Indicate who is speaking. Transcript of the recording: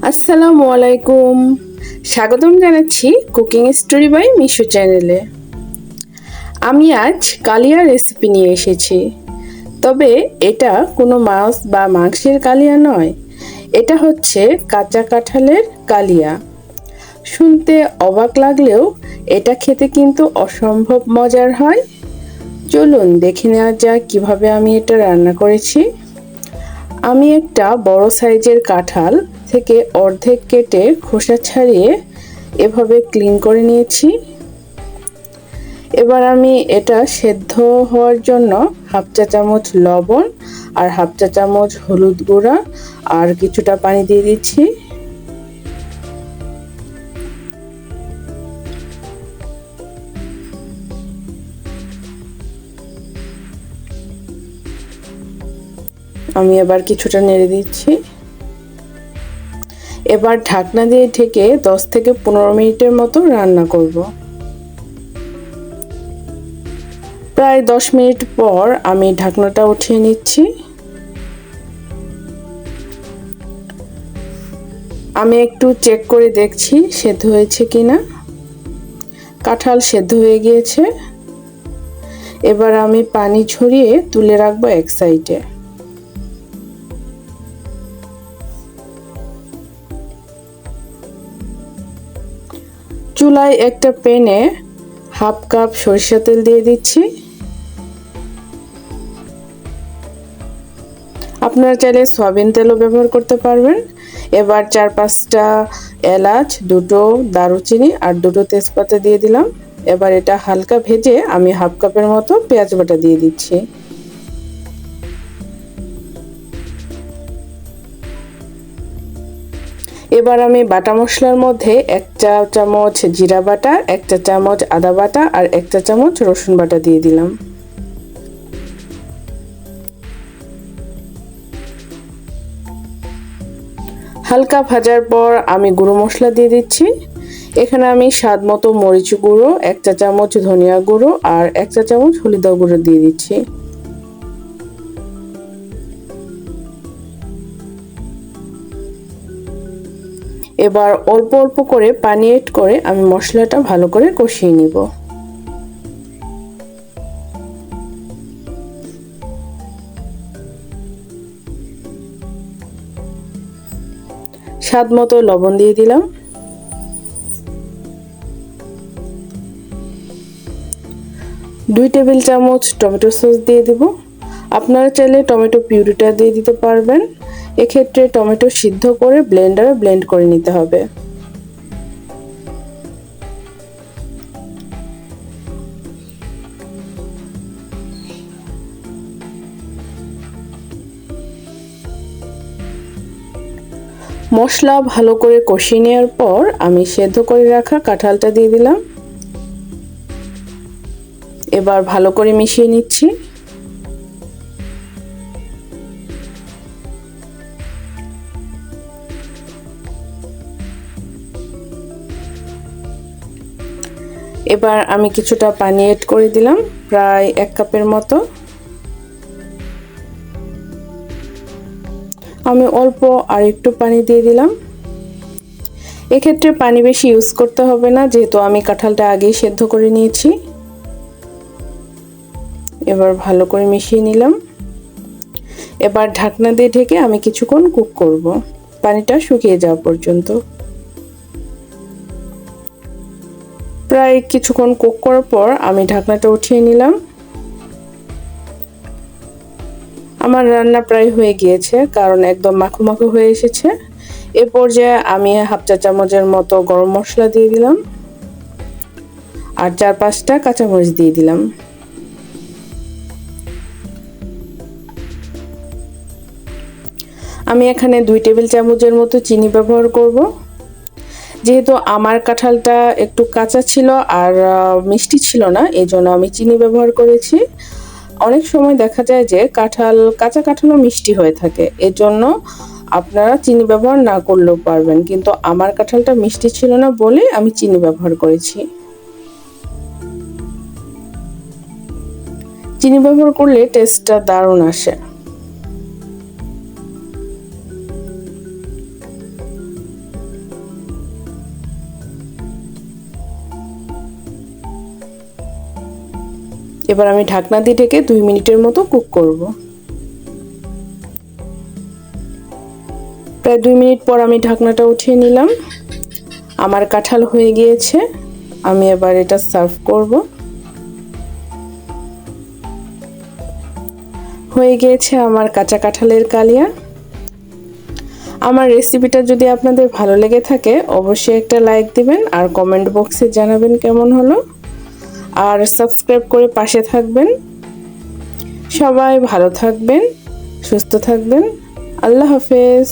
Speaker 1: আসসালামু আলাইকুম। স্বাগতম জানাচ্ছি কুকিং স্টোরি বাই মিশু চ্যানেলে। আমি আজ কালিয়া রেসিপি নিয়ে এসেছি। তবে এটা কোনো মাছ বা মাংসের কালিয়া নয়, এটা হচ্ছে কাঁচা কাঁঠালের কালিয়া। শুনতে অবাক লাগলেও এটা খেতে কিন্তু অসম্ভব মজার হয়। চলুন দেখে নেওয়া যাক কিভাবে আমি এটা রান্না করেছি। আমি একটা বড় সাইজের কাঁঠাল থেকে অর্ধেক কেটে খোসা ছাড়িয়ে এভাবে ক্লিন করে নিয়েছি। এবার আমি এটা সেদ্ধ হওয়ার জন্য হাফ চা চামচ লবণ আর হাফ চা চামচ হলুদ গুঁড়া আর কিছুটা পানি দিয়ে দিচ্ছি। আমি এবার কিছুটা নেড়ে দিচ্ছি। এবার ঢাকনা দিয়ে ঢেকে 10 থেকে 15 মিনিটের মতো রান্না করব। প্রায় 10 মিনিট পর আমি ঢাকনাটা উঠিয়ে নিচ্ছি। আমি একটু চেক করে দেখছি সেদ্ধ হয়েছে কিনা। কাঁঠাল সেদ্ধ হয়ে গিয়েছে। এবার আমি পানি ঝরিয়ে তুলে রাখবো এক সাইডে। চুলায় একটা প্যানে হাফ কাপ সরিষা তেল দিয়ে দিচ্ছি। আপনারা চাইলে সয়াবিন তেলও ব্যবহার করতে পারবেন। এবার 4-5টা এলাচ, 2টো দারুচিনি আর 2টো তেজপাতা দিয়ে দিলাম। এবার এটা হালকা ভেজে আমি হাফ কাপের মতো পেঁয়াজ বাটা দিয়ে দিচ্ছি। এবার আমি বাটা মশলার মধ্যে 1 চা চামচ জিরা বাটা, 1 চা চামচ আদা বাটা আর 1 চা চামচ রসুন বাটা দিয়ে দিলাম। হালকা ভাজার পর আমি গুঁড়ো মশলা দিয়ে দিচ্ছি। এখানে আমি স্বাদ মতো মরিচ গুঁড়ো, 1 চা চামচ ধনিয়া গুঁড়ো আর 1 চা চামচ হলুদ গুঁড়ো দিয়ে দিচ্ছি। এবার অল্প অল্প করে পানি এড করে আমি মশলাটা ভালো করে কষিয়ে নিব। স্বাদ মতো লবণ দিয়ে দিলাম। 2 টেবিল চামচ টমেটো সস দিয়ে দেব। আপনারা চাইলে টমেটো পিউরিটা দিয়ে দিতে পারবেন। এক্ষেত্রে টমেটো সিদ্ধ করে ব্লেন্ডারে ব্লেন্ড করে নিতে হবে। মশলা ভালো করে কষিয়ে নেওয়ার পর আমি সেদ্ধ করে রাখা কাঁঠালটা দিয়ে দিলাম। এবার ভালো করে মিশিয়ে নিচ্ছি। এবার আমি কিছুটা পানি এড করে দিলাম, প্রায় 1 কাপের মতো। আমি অল্প আর একটু পানি দিয়ে দিলাম। এক্ষেত্রে পানি বেশি ইউজ করতে হবে না, যেহেতু আমি কাঁঠালটা আগেই সেদ্ধ করে নিয়েছি। এবার ভালো করে মিশিয়ে নিলাম। এবার ঢাকনা দিয়ে ঢেকে আমি কিছুক্ষণ কুক করব, পানিটা শুকিয়ে যাওয়া পর্যন্ত। প্রায় কিছুক্ষণ কুক করার পর আমি ঢাকনাটা উঠিয়ে নিলাম। আমার রান্না প্রায় হয়ে গিয়েছে, কারণ একদম মাখো মাখো হয়ে এসেছে। এ পর্যায়ে আমি হাফ চা চামচের মতো গরম মশলা দিয়ে দিলাম আর 4-5টা কাঁচামরিচ দিয়ে দিলাম। আমি এখানে 2 টেবিল চামচের মতো চিনি ব্যবহার করব। যেহেতু আমার কাঁঠালটা একটু কাঁচা ছিল আর মিষ্টি ছিল না, এই জন্য আমি চিনি ব্যবহার করেছি। অনেক সময় দেখা যায় যে কাঁচা কাঁঠালও মিষ্টি হয়ে থাকে, এর জন্য আপনারা চিনি ব্যবহার না করলেও পারবেন, কিন্তু আমার কাঁঠালটা মিষ্টি ছিল না বলে আমি চিনি ব্যবহার করেছি। চিনি ব্যবহার করলে টেস্টটা দারুণ আসে। এবার আমি ঢাকনা দিয়ে ঢেকে 2 মিনিটের মতো কুক করব। প্রায় 2 মিনিট পর আমি ঢাকনাটা উঠিয়ে নিলাম। আমার কাঁঠাল হয়ে গিয়েছে। আমি এবার এটা সার্ভ করব। হয়ে গিয়েছে আমার কাঁচা কাঁঠালের কালিয়া। আমার রেসিপিটা যদি আপনাদের ভালো লেগে থাকে অবশ্যই একটা লাইক দিবেন আর কমেন্ট বক্সে জানাবেন কেমন হলো, আর সাবস্ক্রাইব করে পাশে থাকবেন। সবাই ভালো থাকবেন, সুস্থ থাকবেন। আল্লাহ হাফেজ।